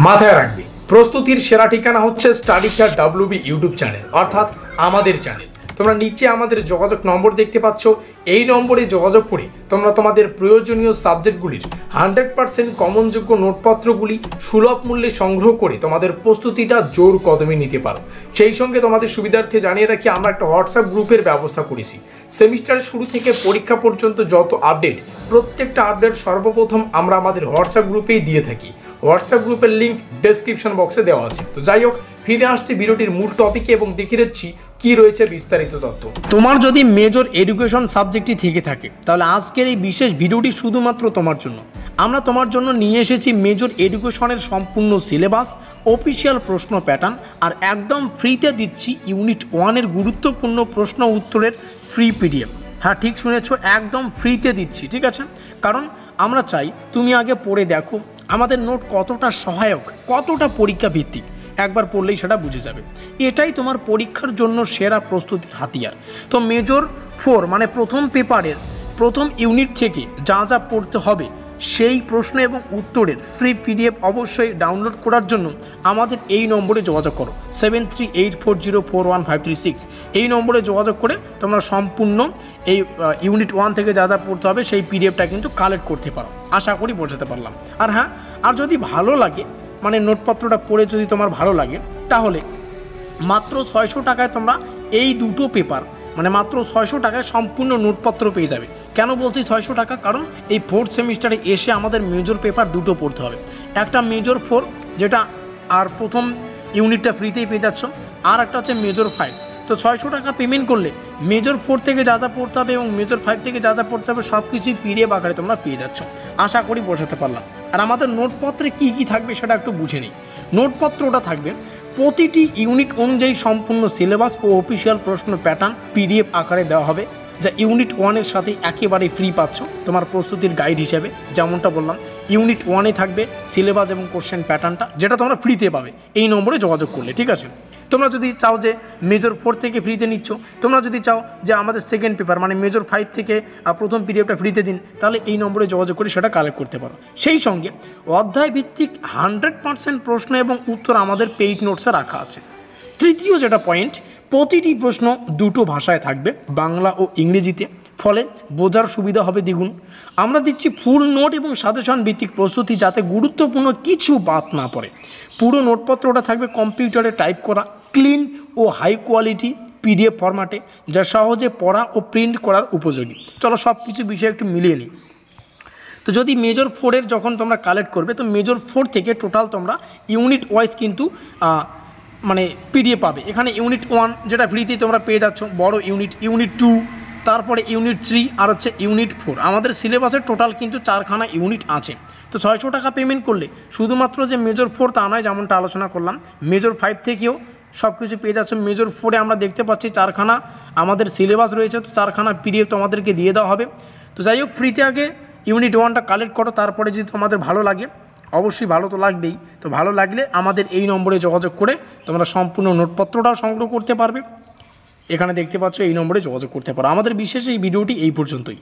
মাথায় রাখবে, প্রস্তুতির সেরা ঠিকানা হচ্ছে স্টাডিস্টার WB ইউটিউব চ্যানেল, অর্থাৎ আমাদের চ্যানেল। তোমরা নিচে আমাদের যোগাযোগ নম্বর দেখতে পাচ্ছ, এই নম্বরে যোগাযোগ করে তোমরা তোমাদের প্রয়োজনীয় সাবজেক্টগুলির 100% কমনযোগ্য নোটপত্রগুলি সুলভ মূল্যে সংগ্রহ করে তোমাদের প্রস্তুতিটা জোর কদমে নিতে পারো। সেই সঙ্গে তোমাদের সুবিধার্থে জানিয়ে রাখি, আমরা একটা হোয়াটসঅ্যাপ গ্রুপের ব্যবস্থা করেছি। সেমিস্টারের শুরু থেকে পরীক্ষা পর্যন্ত যত আপডেট, প্রত্যেকটা আপডেট সর্বপ্রথম আমরা আমাদের হোয়াটসঅ্যাপ গ্রুপেই দিয়ে থাকি। হোয়াটসঅ্যাপ গ্রুপের লিঙ্ক ডেসক্রিপশন বক্সে দেওয়া আছে। তো যাই হোক, ফিরে আসছি ভিডিওটির মূল টপিকে এবং দেখিয়ে দিচ্ছি কি রয়েছে বিস্তারিত তথ্য। তোমার যদি মেজর এডুকেশন সাবজেক্টটি থেকে থাকে, তাহলে আজকের এই বিশেষ ভিডিওটি শুধুমাত্র তোমার জন্য। আমরা তোমার জন্য নিয়ে এসেছি মেজর এডুকেশনের সম্পূর্ণ সিলেবাস, অফিসিয়াল প্রশ্ন প্যাটার্ন, আর একদম ফ্রিতে দিচ্ছি ইউনিট 1-এর গুরুত্বপূর্ণ প্রশ্ন উত্তরের ফ্রি PDF। হ্যাঁ, ঠিক শুনেছো, একদম ফ্রিতে দিচ্ছি, ঠিক আছে? কারণ আমরা চাই তুমি আগে পড়ে দেখো আমাদের নোট কতটা সহায়ক, কতটা পরীক্ষা ভিত্তিক। একবার পড়লেই সেটা বুঝে যাবে। এটাই তোমার পরীক্ষার জন্য সেরা প্রস্তুতির হাতিয়ার। তো মেজর 4 মানে প্রথম পেপারের প্রথম ইউনিট থেকে যা যা পড়তে হবে, সেই প্রশ্ন এবং উত্তরের ফ্রি PDF অবশ্যই ডাউনলোড করার জন্য আমাদের এই নম্বরে যোগাযোগ করো, 7384041536। এই নম্বরে যোগাযোগ করে তোমরা সম্পূর্ণ এই ইউনিট 1 থেকে যা যা পড়তে হবে সেই PDFটা কিন্তু কালেক্ট করতে পারো। আশা করি বোঝাতে পারলাম। আর হ্যাঁ, আর যদি ভালো লাগে, মানে নোটপত্রটা পড়ে যদি তোমার ভালো লাগে, তাহলে মাত্র 600 টাকায় তোমরা এই দুটো পেপার, মানে মাত্র 600 টাকায় সম্পূর্ণ নোটপত্র পেয়ে যাবে। কেন বলছি 600 টাকা? কারণ এই 4th সেমিস্টারে এসে আমাদের মেজর পেপার দুটো পড়তে হবে। একটা মেজর 4, যেটা আর প্রথম ইউনিটটা ফ্রিতেই পেয়ে যাচ্ছ, আর একটা হচ্ছে মেজর 5। তো 600 টাকা পেমেন্ট করলে মেজর 4 থেকে যা যা পড়তে হবে এবং মেজর 5 থেকে যা যা পড়তে হবে সব কিছুই PDF আকারে তোমরা পেয়ে যাচ্ছ। আশা করি বোঝাতে পারলাম। আর আমাদের নোটপত্রে কী কী থাকবে সেটা একটু বুঝে নিই। নোটপত্রটা থাকবে প্রতিটি ইউনিট অনুযায়ী সম্পূর্ণ সিলেবাস ও অফিসিয়াল প্রশ্ন প্যাটার্ন PDF আকারে দেওয়া হবে, যা ইউনিট 1-এর সাথে একেবারে ফ্রি পাচ্ছ তোমার প্রস্তুতির গাইড হিসেবে। যেমনটা বললাম, ইউনিট 1-এ থাকবে সিলেবাস এবং কোশ্চেন প্যাটার্নটা, যেটা তোমরা ফ্রিতে পাবে এই নম্বরে যোগাযোগ করলে, ঠিক আছে? তোমরা যদি চাও যে মেজর 4 থেকে ফ্রিতে নিচ্ছ, তোমরা যদি চাও যে আমাদের সেকেন্ড পেপার মানে মেজর 5 থেকে প্রথম PDFটা ফ্রিতে দিন, তাহলে এই নম্বরে যোগাযোগ করে সেটা কালেক্ট করতে পারো। সেই সঙ্গে অধ্যায় ভিত্তিক 100% প্রশ্ন এবং উত্তর আমাদের পেইড নোটসে রাখা আছে। তৃতীয় যেটা পয়েন্ট, প্রতিটি প্রশ্ন দুটো ভাষায় থাকবে, বাংলা ও ইংরেজিতে, ফলে বোঝার সুবিধা হবে দ্বিগুণ। আমরা দিচ্ছি ফুল নোট এবং সাজেশন ভিত্তিক প্রস্তুতি, যাতে গুরুত্বপূর্ণ কিছু বাদ না পড়ে। পুরো নোটপত্রটা থাকবে কম্পিউটারে টাইপ করা, ক্লিন ও হাই কোয়ালিটি PDF ফরম্যাটে, যা সহজে পড়া ও প্রিন্ট করার উপযোগী। চলো সব কিছু বিষয় একটু মিলিয়ে নিই। তো যদি মেজর 4-এর যখন তোমরা কালেক্ট করবে, তো মেজর 4 থেকে টোটাল তোমরা ইউনিট ওয়াইজ কিন্তু মানে PDF পাবে। এখানে ইউনিট 1 যেটা ফ্রিতেই তোমরা পেয়ে যাচ্ছ, বড় ইউনিট, ইউনিট 2, তারপরে ইউনিট 3 আর হচ্ছে ইউনিট 4। আমাদের সিলেবাসের টোটাল কিন্তু 4খানা ইউনিট আছে। তো 600 টাকা পেমেন্ট করলে শুধুমাত্র যে মেজর 4 তা নয়, যেমনটা আলোচনা করলাম, মেজর 5 থেকেও সব কিছু পেয়ে যাচ্ছে। মেজর 4-এ আমরা দেখতে পাচ্ছি 4খানা আমাদের সিলেবাস রয়েছে, তো 4খানা PDF তোমাদেরকে দিয়ে দেওয়া হবে। তো যাই হোক, ফ্রিতে আগে ইউনিট 1টা কালেক্ট করো, তারপরে যদি তোমাদের ভালো লাগে, অবশ্যই ভালো তো লাগবেই, তো ভালো লাগলে আমাদের এই নম্বরে যোগাযোগ করে তোমরা সম্পূর্ণ নোটপত্রটাও সংগ্রহ করতে পারবে। এখানে দেখতে পাচ্ছ এই নম্বরে যোগাযোগ করতে পারো। আমাদের বিশেষ এই ভিডিওটি এই পর্যন্তই।